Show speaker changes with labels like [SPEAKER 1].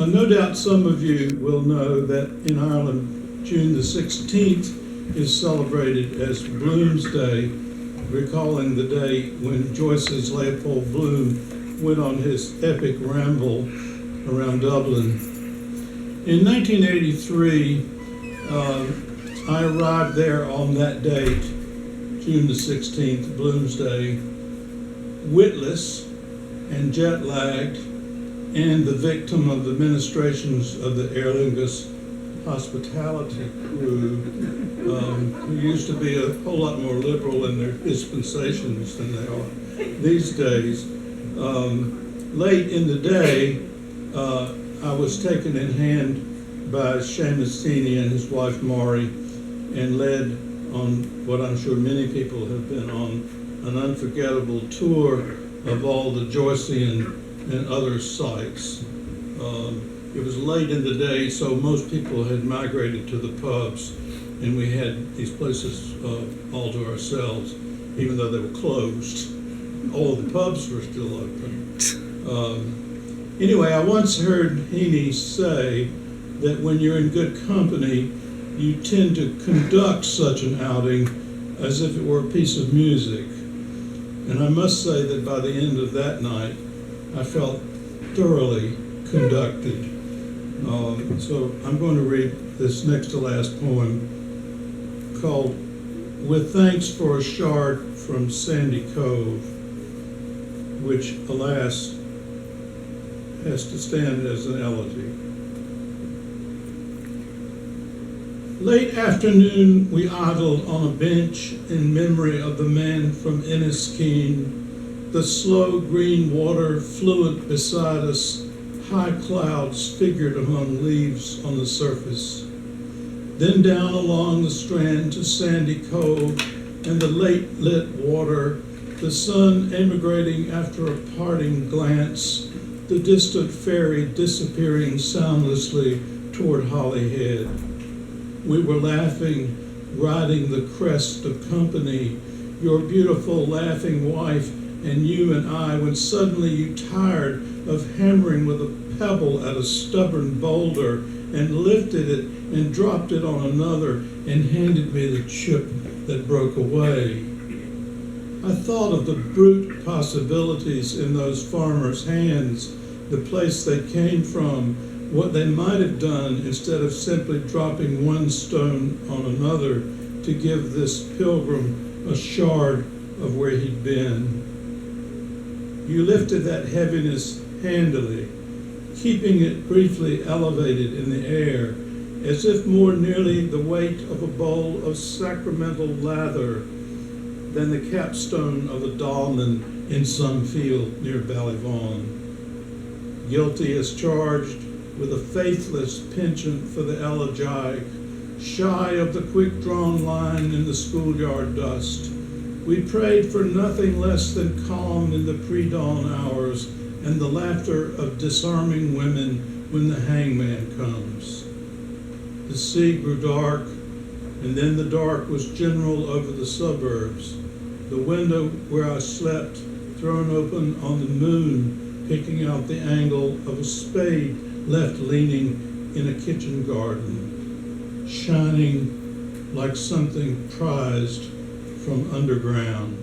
[SPEAKER 1] No doubt some of you will know that in Ireland, June the 16th is celebrated as Bloomsday, recalling the day when Joyce's Leopold Bloom went on his epic ramble around Dublin. In 1983, I arrived there on that date, June the 16th, Bloomsday, witless and jet-lagged, and the victim of the ministrations of the Aer Lingus hospitality crew, who used to be a whole lot more liberal in their dispensations than they are these days. Late in the day, I was taken in hand by Seamus Heaney and his wife Maury and led on what I'm sure many people have been on, an unforgettable tour of all the Joycean and other sites. It was late in the day, so most people had migrated to the pubs, and we had these places all to ourselves, even though they were closed. All the pubs were still open. Anyway, I once heard Heaney say that when you're in good company, you tend to conduct such an outing as if it were a piece of music. And I must say that by the end of that night, I felt thoroughly conducted. So I'm going to read this next to last poem called With Thanks for a Shard from Sandy Cove, which, alas, has to stand as an elegy. Late afternoon, we idled on a bench in memory of the man from Enniskeen, the slow green water fluent beside us, high clouds figured among leaves on the surface. Then down along the strand to Sandy Cove and the late lit water, the sun emigrating after a parting glance, the distant ferry disappearing soundlessly toward Holyhead. We were laughing, riding the crest of company, your beautiful laughing wife and you and I, when suddenly you tired of hammering with a pebble at a stubborn boulder and lifted it and dropped it on another and handed me the chip that broke away. I thought of the brute possibilities in those farmers' hands, the place they came from, what they might have done instead of simply dropping one stone on another to give this pilgrim a shard of where he'd been. You lifted that heaviness handily, keeping it briefly elevated in the air, as if more nearly the weight of a bowl of sacramental lather than the capstone of a dolman in some field near Ballyvaughan. Guilty as charged, with a faithless penchant for the elegiac, shy of the quick-drawn line in the schoolyard dust. We prayed for nothing less than calm in the pre-dawn hours and the laughter of disarming women when the hangman comes. The sea grew dark, and then the dark was general over the suburbs. The window where I slept, thrown open on the moon, picking out the angle of a spade left leaning in a kitchen garden, shining like something prized from underground.